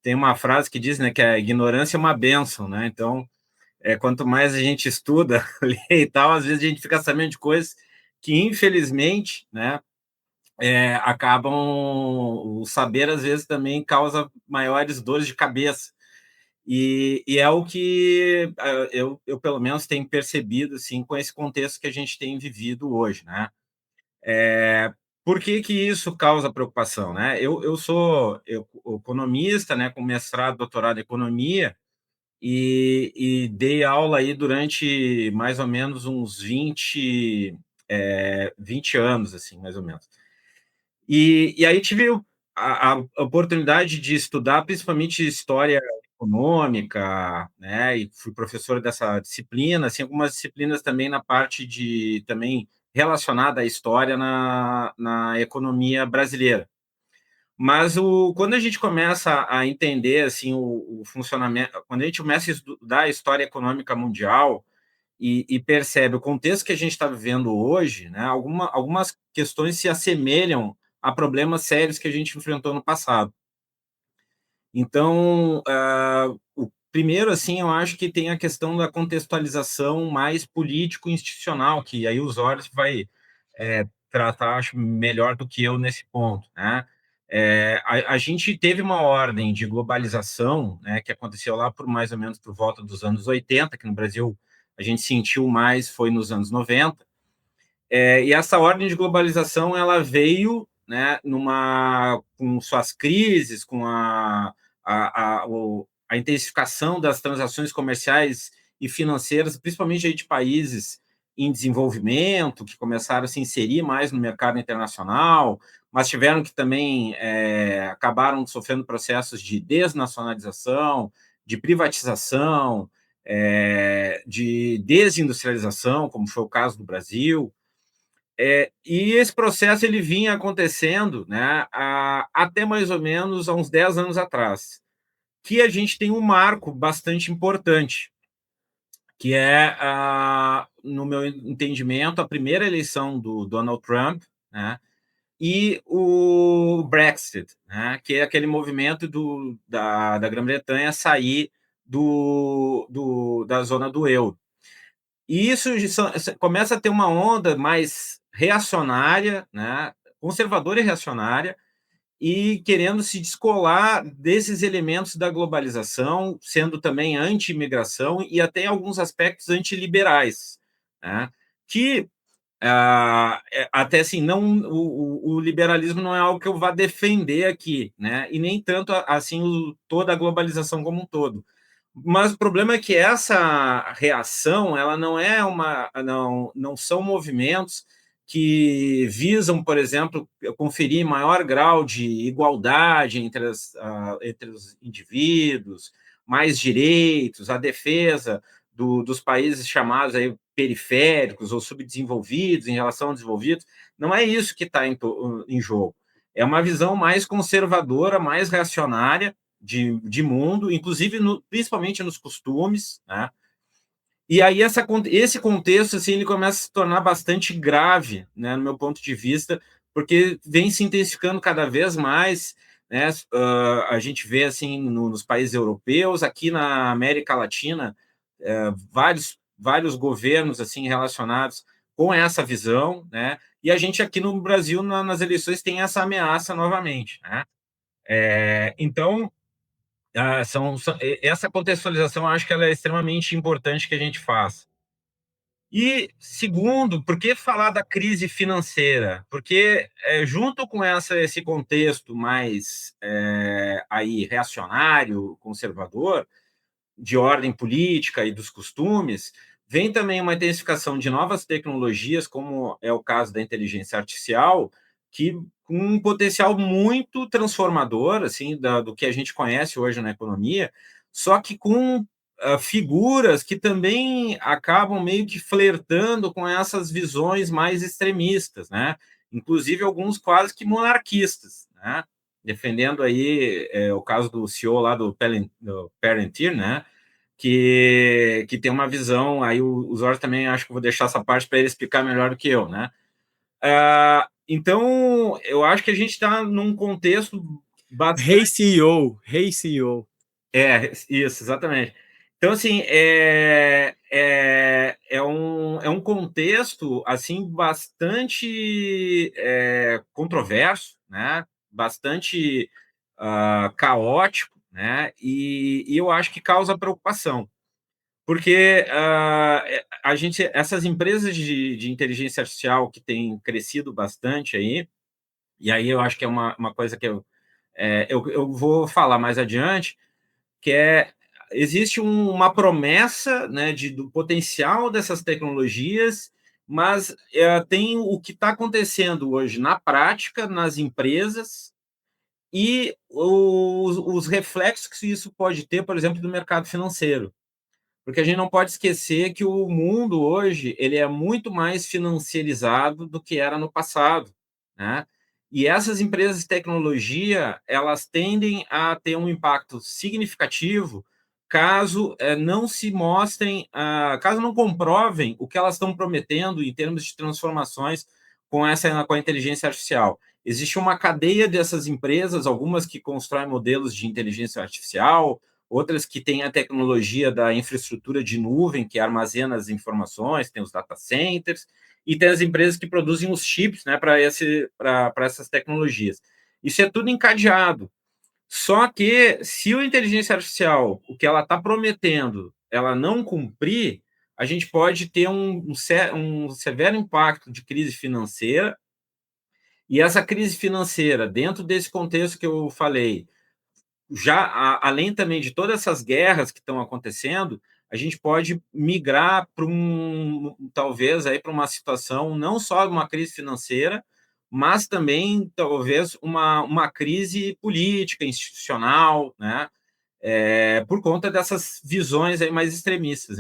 tem uma frase que diz, né, que a ignorância é uma bênção, né? Então, quanto mais a gente estuda, lê e tal, às vezes a gente fica sabendo de coisas que, infelizmente, né, acabam o saber às vezes também causa maiores dores de cabeça e é o que eu pelo menos tenho percebido assim com esse contexto que a gente tem vivido hoje, né? Por que que isso causa preocupação, né? Eu sou economista, né, com mestrado, doutorado em economia e dei aula aí durante mais ou menos uns 20 anos, assim, mais ou menos. E aí tive a oportunidade de estudar principalmente história econômica, né? E fui professor dessa disciplina, assim, algumas disciplinas também na parte de também relacionada à história na economia brasileira. Mas quando a gente começa a entender assim o funcionamento, quando a gente começa a estudar a história econômica mundial e percebe o contexto que a gente está vivendo hoje, né, algumas questões se assemelham a problemas sérios que a gente enfrentou no passado. Então, o primeiro, assim, eu acho que tem a questão da contextualização mais político-institucional, que aí os olhos vai tratar, acho, melhor do que eu nesse ponto, né? A gente teve uma ordem de globalização, né, que aconteceu lá por mais ou menos por volta dos anos 80, que no Brasil a gente sentiu mais, foi nos anos 90, e essa ordem de globalização ela veio, né, com suas crises, com a intensificação das transações comerciais e financeiras, principalmente aí de países em desenvolvimento, que começaram a se inserir mais no mercado internacional, mas tiveram que também acabaram sofrendo processos de desnacionalização, de privatização, de desindustrialização, como foi o caso do Brasil. E esse processo ele vinha acontecendo, né, até mais ou menos há uns 10 anos atrás, que a gente tem um marco bastante importante, que é, no meu entendimento, a primeira eleição do Donald Trump, né, e o Brexit, né, que é aquele movimento da Grã-Bretanha sair da zona do euro. E isso começa a ter uma onda mais reacionária, né, conservadora e reacionária, e querendo se descolar desses elementos da globalização, sendo também anti-imigração e até em alguns aspectos antiliberais, né, que até assim não o liberalismo não é algo que eu vá defender aqui, né, e nem tanto assim toda a globalização como um todo. Mas o problema é que essa reação, ela não é não são movimentos que visam, por exemplo, conferir maior grau de igualdade entre os indivíduos, mais direitos, a defesa dos países chamados aí periféricos ou subdesenvolvidos em relação aos desenvolvidos. Não é isso que está em jogo. É uma visão mais conservadora, mais reacionária, de mundo, inclusive principalmente nos costumes, né? E aí esse contexto assim ele começa a se tornar bastante grave, né, no meu ponto de vista, porque vem se intensificando cada vez mais, né? A gente vê assim nos países europeus, aqui na América Latina, vários governos assim relacionados com essa visão, né? E a gente aqui no Brasil nas eleições tem essa ameaça novamente, né? Então essa contextualização eu acho que ela é extremamente importante que a gente faça. E segundo, por que falar da crise financeira? Porque junto com esse contexto mais aí reacionário, conservador, de ordem política e dos costumes, vem também uma intensificação de novas tecnologias, como é o caso da inteligência artificial, que com um potencial muito transformador, assim, do que a gente conhece hoje na economia, só que com figuras que também acabam meio que flertando com essas visões mais extremistas, né? Inclusive alguns quase que monarquistas, né? Defendendo aí o caso do CEO lá do Palantir, né? Que tem uma visão, aí o Zor também acho que vou deixar essa parte para ele explicar melhor do que eu, né? Então, eu acho que a gente está num contexto Rei bastante. CEO, Rei CEO. Isso, exatamente. Então, assim, é um contexto, assim, bastante controverso, né? Bastante caótico, né? E eu acho que causa preocupação, porque essas empresas de inteligência artificial que têm crescido bastante aí, e aí eu acho que é uma coisa que eu vou falar mais adiante, que existe uma promessa, né, do potencial dessas tecnologias, mas tem o que está acontecendo hoje na prática, nas empresas, e os reflexos que isso pode ter, por exemplo, no mercado financeiro. Porque a gente não pode esquecer que o mundo hoje ele é muito mais financiarizado do que era no passado, né? E essas empresas de tecnologia, elas tendem a ter um impacto significativo caso não se mostrem, caso não comprovem o que elas estão prometendo em termos de transformações com a inteligência artificial. Existe uma cadeia dessas empresas, algumas que constroem modelos de inteligência artificial, outras que têm a tecnologia da infraestrutura de nuvem, que armazena as informações, tem os data centers, e tem as empresas que produzem os chips, né, para essas tecnologias. Isso é tudo encadeado. Só que, se a inteligência artificial, o que ela está prometendo, ela não cumprir, a gente pode ter um severo impacto de crise financeira, e essa crise financeira, dentro desse contexto que eu falei, já além também de todas essas guerras que estão acontecendo, a gente pode migrar para talvez aí para uma situação não só de uma crise financeira, mas também talvez uma crise política, institucional, né? Por conta dessas visões aí mais extremistas.